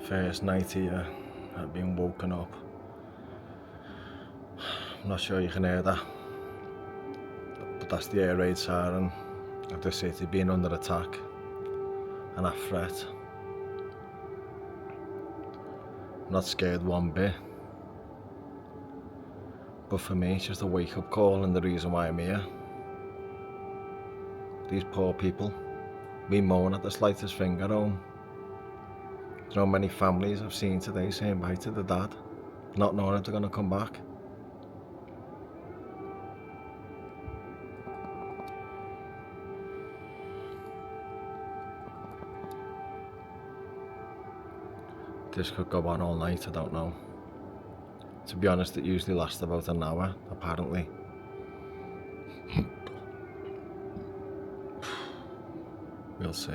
First night here, I've been woken up. I'm not sure you can hear that, but that's the air raid siren of the city being under attack and that threat. I'm not scared one bit, but for me it's just a wake-up call and the reason why I'm here. These poor people, we moan at the slightest thing at home. Do you know how many families I've seen today saying bye to the dad, not knowing if they're going to come back? This could go on all night, I don't know. To be honest, it usually lasts about an hour, apparently. We'll see.